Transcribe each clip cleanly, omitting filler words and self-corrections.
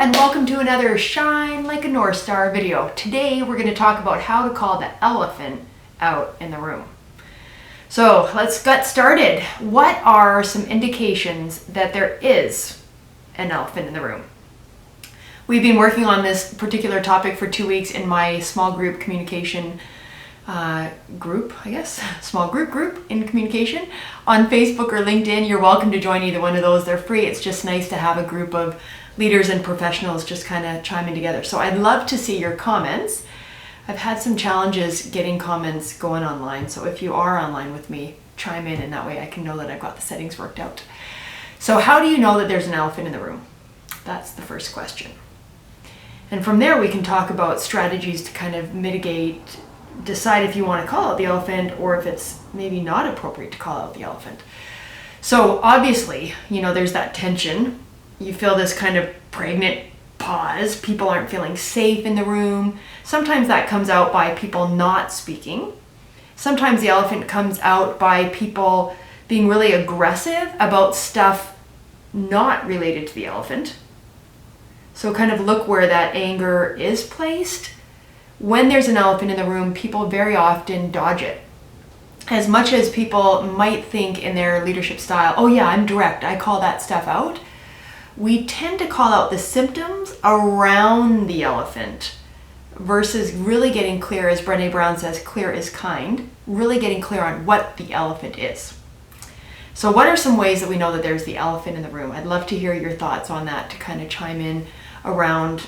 and welcome to another Shine Like a North Star video. Today we're going to talk about how to call the elephant out in the room. So let's get started. What are some indications that there is an elephant in the room? We've been working on this particular topic for 2 weeks in my small group communication group, small group in communication on Facebook or LinkedIn. You're welcome to join either one of those. They're free. It's just nice to have a group of leaders and professionals just kind of chiming together. So I'd love to see your comments. I've had some challenges getting comments going online. So if you are online with me, chime in, and that way I can know that I've got the settings worked out. So how do you know that there's an elephant in the room? That's the first question. And from there we can talk about strategies to kind of mitigate, decide if you want to call out the elephant or if it's maybe not appropriate to call out the elephant. So obviously, there's that tension. You feel this kind of pregnant pause. People aren't feeling safe in the room. Sometimes that comes out by people not speaking. Sometimes the elephant comes out by people being really aggressive about stuff not related to the elephant. So kind of look where that anger is placed. When there's an elephant in the room, people very often dodge it. As much as people might think in their leadership style, oh yeah, I'm direct, I call that stuff out, we tend to call out the symptoms around the elephant versus really getting clear, as Brené Brown says, clear is kind, really getting clear on what the elephant is. So what are some ways that we know that there's the elephant in the room? I'd love to hear your thoughts on that, to kind of chime in around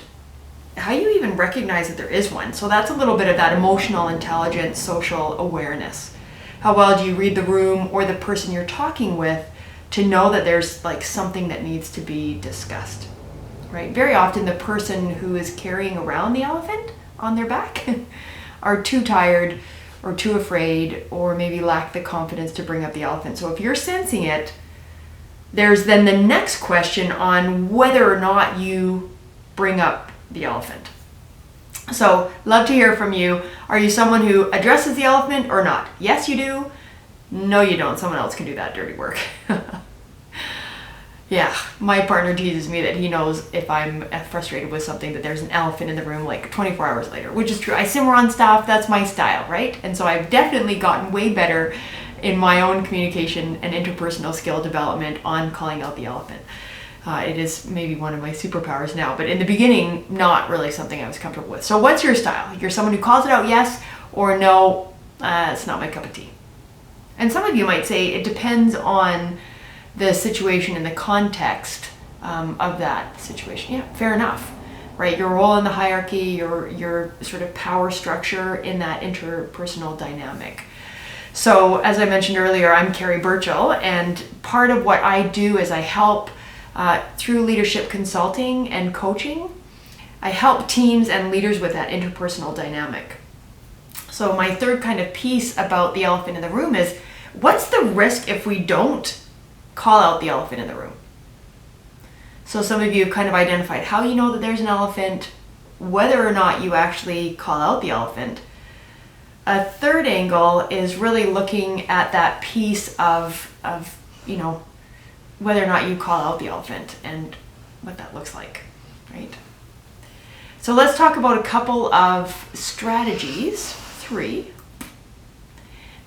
how you even recognize that there is one. So that's a little bit of that emotional intelligence, social awareness. How well do you read the room or the person you're talking with to know that there's like something that needs to be discussed, right? Very often the person who is carrying around the elephant on their back are too tired or too afraid or maybe lack the confidence to bring up the elephant. So if you're sensing it, there's then the next question on whether or not you bring up the elephant. So love to hear from you. Are you someone who addresses the elephant or not? Yes, you do. No, you don't. Someone else can do that dirty work. Yeah, my partner teases me that he knows if I'm frustrated with something that there's an elephant in the room like 24 hours later, which is true. I simmer on stuff. That's my style, right? And so I've definitely gotten way better in my own communication and interpersonal skill development on calling out the elephant. It is maybe one of my superpowers now, but in the beginning, not really something I was comfortable with. So what's your style? You're someone who calls it out, yes, or no, it's not my cup of tea. And some of you might say it depends on the situation and the context of that situation. Yeah, fair enough, right? Your role in the hierarchy, your sort of power structure in that interpersonal dynamic. So as I mentioned earlier, I'm Carrie Burchell, and part of what I do is I help through leadership consulting and coaching, I help teams and leaders with that interpersonal dynamic. So my third kind of piece about the elephant in the room is, what's the risk if we don't call out the elephant in the room? So some of you have kind of identified how you know that there's an elephant, whether or not you actually call out the elephant. A third angle is really looking at that piece of whether or not you call out the elephant and what that looks like, right? So let's talk about a couple of strategies, 3,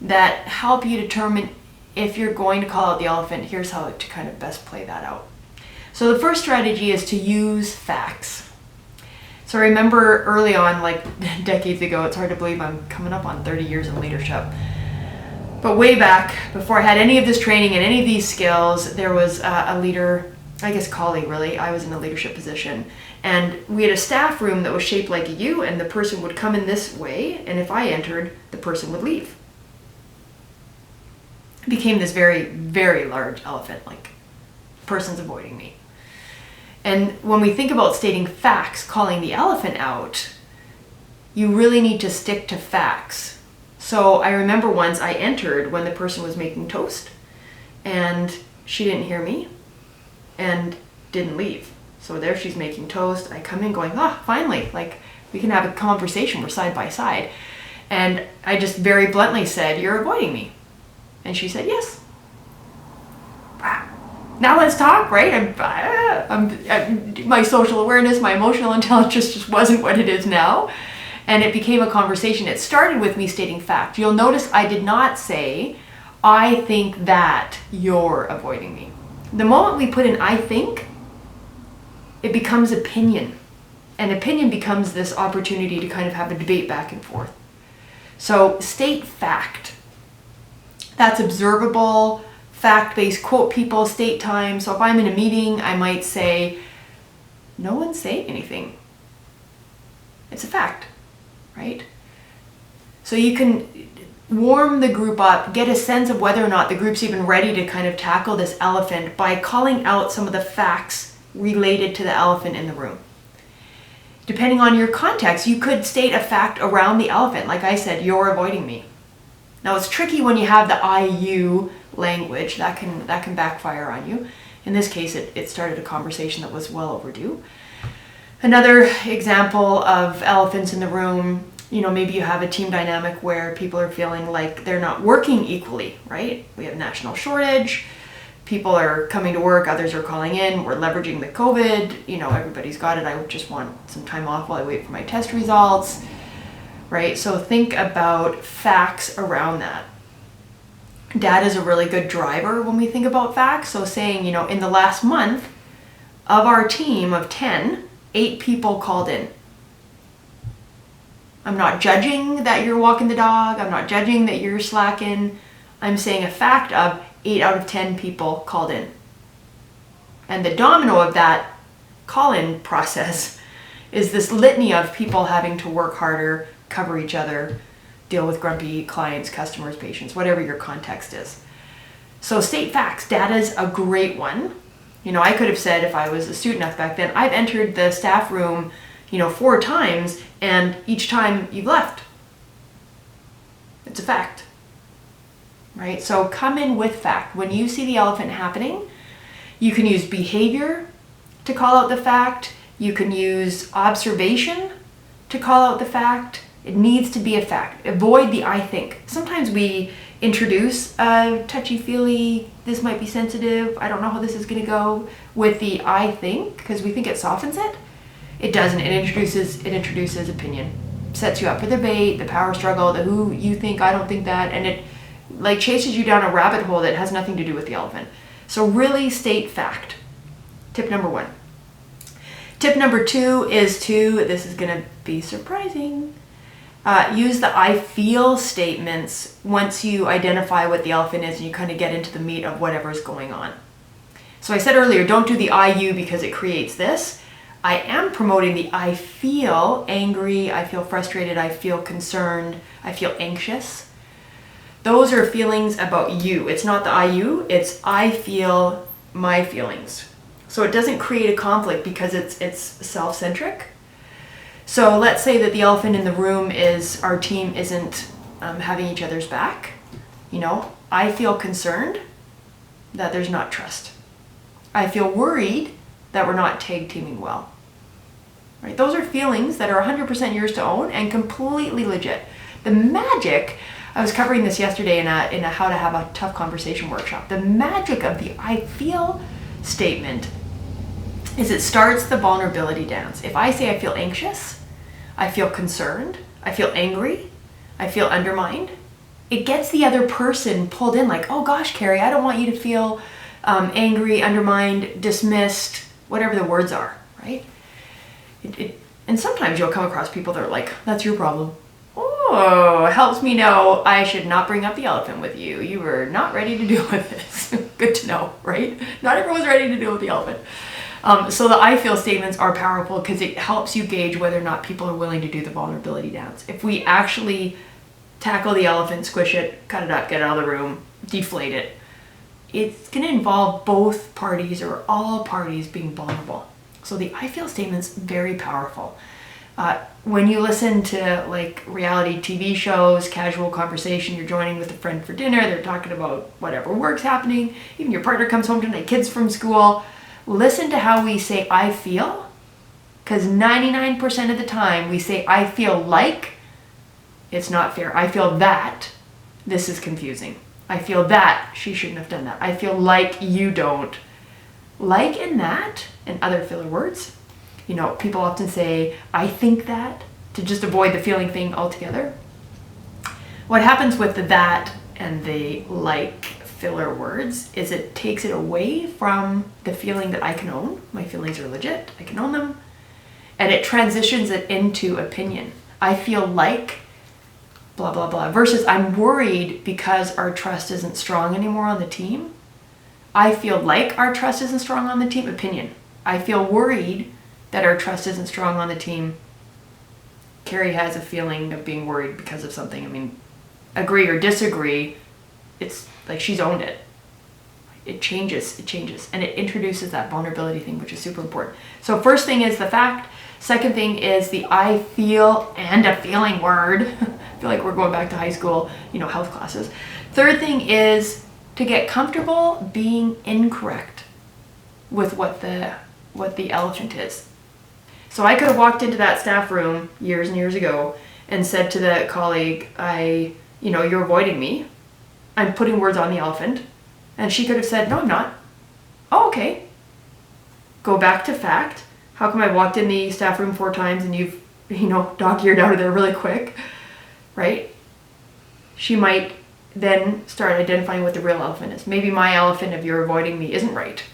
that help you determine if you're going to call out the elephant. Here's how to kind of best play that out. So the first strategy is to use facts. So remember early on, like decades ago, it's hard to believe I'm coming up on 30 years in leadership. But way back, before I had any of this training and any of these skills, there was a leader, colleague really. I was in a leadership position. And we had a staff room that was shaped like a U, and the person would come in this way, and if I entered, the person would leave. It became this very, very large elephant, like person's avoiding me. And when we think about stating facts, calling the elephant out, you really need to stick to facts. So I remember once I entered when the person was making toast and she didn't hear me and didn't leave. So there she's making toast. I come in going, finally, like we can have a conversation. We're side by side. And I just very bluntly said, you're avoiding me. And she said, yes. now let's talk, right? My social awareness, my emotional intelligence just wasn't what it is now. And it became a conversation. It started with me stating fact. You'll notice I did not say, I think that you're avoiding me. The moment we put in I think, it becomes opinion. And opinion becomes this opportunity to kind of have a debate back and forth. So state fact. That's observable, fact-based, quote people, state time. So if I'm in a meeting, I might say, no one's saying anything. It's a fact, right? So you can warm the group up, get a sense of whether or not the group's even ready to kind of tackle this elephant by calling out some of the facts related to the elephant in the room. Depending on your context, you could state a fact around the elephant. Like I said, you're avoiding me. Now it's tricky when you have the I-you language. That can backfire on you. In this case, it started a conversation that was well overdue. Another example of elephants in the room, maybe you have a team dynamic where people are feeling like they're not working equally, right? We have a national shortage. People are coming to work, others are calling in. We're leveraging the COVID. Everybody's got it. I just want some time off while I wait for my test results. Right? So think about facts around that. Data is a really good driver when we think about facts. So saying, in the last month of our team of 10, 8 people called in. I'm not judging that you're walking the dog. I'm not judging that you're slacking. I'm saying a fact of 8 out of 10 people called in. And the domino of that call-in process is this litany of people having to work harder, cover each other, deal with grumpy clients, customers, patients, whatever your context is. So state facts. Data's a great one. I could have said, if I was a student back then, I've entered the staff room, 4 times, and each time you've left. It's a fact, right? So come in with fact. When you see the elephant happening, you can use behavior to call out the fact. You can use observation to call out the fact. It needs to be a fact. Avoid the I think. Sometimes we introduce a touchy-feely, this might be sensitive, I don't know how this is going to go, with the I think, because we think it softens it. It doesn't. It introduces opinion. Sets you up for the debate, the power struggle, the who you think, I don't think that, and it chases you down a rabbit hole that has nothing to do with the elephant. So really state fact. Tip number 1. Tip number 2 is this is going to be surprising, use the I feel statements once you identify what the elephant is and you kind of get into the meat of whatever's going on. So I said earlier, don't do the I, you, because it creates this. I am promoting the I feel angry, I feel frustrated, I feel concerned, I feel anxious. Those are feelings about you. It's not the I, you, it's I feel my feelings. So it doesn't create a conflict because it's self-centric. So let's say that the elephant in the room is our team isn't having each other's back. I feel concerned that there's not trust. I feel worried that we're not tag teaming well. Right? Those are feelings that are 100% yours to own and completely legit. The magic, I was covering this yesterday in a how to have a tough conversation workshop. The magic of the I feel statement is it starts the vulnerability dance. If I say I feel anxious, I feel concerned, I feel angry, I feel undermined, it gets the other person pulled in like, oh gosh, Carrie, I don't want you to feel angry, undermined, dismissed, whatever the words are, right? And sometimes you'll come across people that are like, that's your problem. Oh, it helps me know I should not bring up the elephant with you. You were not ready to deal with this. Good to know, right? Not everyone's ready to deal with the elephant. So the I feel statements are powerful because it helps you gauge whether or not people are willing to do the vulnerability dance. If we actually tackle the elephant, squish it, cut it up, get it out of the room, deflate it, it's going to involve both parties or all parties being vulnerable. So the I feel statement's very powerful. When you listen to reality TV shows, casual conversation, you're joining with a friend for dinner, they're talking about whatever work's happening, even your partner comes home tonight, kids from school, listen to how we say I feel, because 99% of the time we say I feel like it's not fair. I feel that this is confusing. I feel that she shouldn't have done that. I feel like you don't. Like and that and other filler words. You know, people often say, I think that, to just avoid the feeling thing altogether. What happens with the that and the like filler words is it takes it away from the feeling that I can own. My feelings are legit, I can own them. And it transitions it into opinion. I feel like blah, blah, blah, versus I'm worried because our trust isn't strong anymore on the team. I feel like our trust isn't strong on the team, opinion. I feel worried that our trust isn't strong on the team. Carrie has a feeling of being worried because of something. I mean, agree or disagree, it's like she's owned it. It changes, and it introduces that vulnerability thing, which is super important. So first thing is the fact. Second thing is the I feel and a feeling word. I feel like we're going back to high school, health classes. Third thing is to get comfortable being incorrect with what the elephant is. So I could have walked into that staff room years and years ago and said to the colleague, you're avoiding me. I'm putting words on the elephant. And she could have said, no, I'm not. Oh, okay. Go back to fact. How come I walked in the staff room 4 times and you've, dog-eared out of there really quick, right? She might then start identifying what the real elephant is. Maybe my elephant of you're avoiding me isn't right.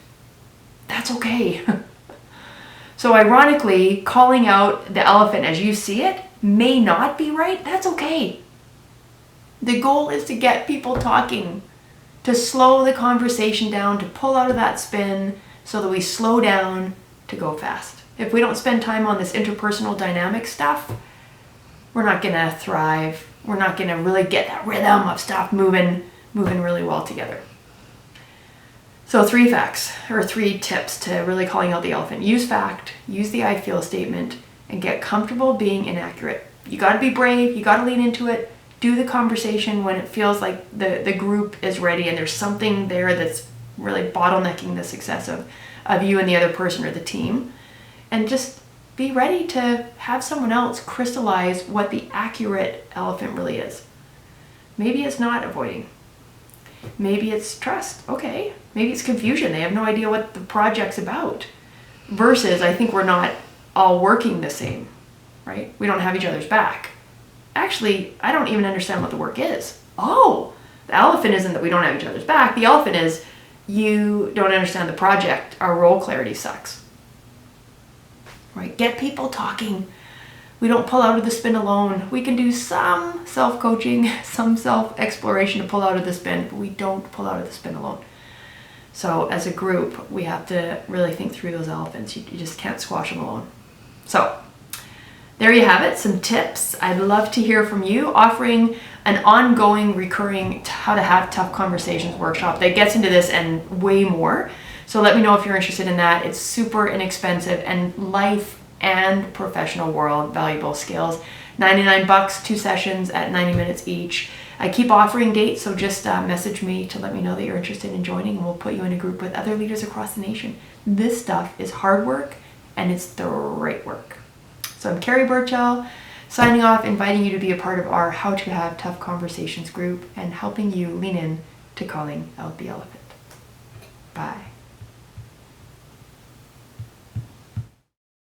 That's okay. So ironically, calling out the elephant as you see it may not be right. That's okay. The goal is to get people talking, to slow the conversation down, to pull out of that spin so that we slow down to go fast. If we don't spend time on this interpersonal dynamic stuff, we're not going to thrive. We're not going to really get that rhythm of stuff moving really well together. So 3 facts or 3 tips to really calling out the elephant. Use fact, use the I feel statement, and get comfortable being inaccurate. You got to be brave. You got to lean into it. Do the conversation when it feels like the group is ready and there's something there that's really bottlenecking the success of you and the other person or the team. And just be ready to have someone else crystallize what the accurate elephant really is. Maybe it's not avoiding. Maybe it's trust. Okay. Maybe it's confusion. They have no idea what the project's about. Versus, I think we're not all working the same, right? We don't have each other's back. Actually, I don't even understand what the work is. Oh, the elephant isn't that we don't have each other's back. The elephant is you don't understand the project. Our role clarity sucks. Right? Get people talking. We don't pull out of the spin alone. We can do some self-coaching, some self-exploration to pull out of the spin, but we don't pull out of the spin alone. So as a group, we have to really think through those elephants. You just can't squash them alone. So there you have it, some tips. I'd love to hear from you, offering an ongoing, recurring how to have tough conversations workshop that gets into this and way more. So let me know if you're interested in that. It's super inexpensive and life and professional world valuable skills. $99, 2 sessions at 90 minutes each. I keep offering dates, so just message me to let me know that you're interested in joining, and we'll put you in a group with other leaders across the nation. This stuff is hard work, and it's the right work. So I'm Carrie Burchell, signing off, inviting you to be a part of our How to Have Tough Conversations group and helping you lean in to calling out the elephant. Bye.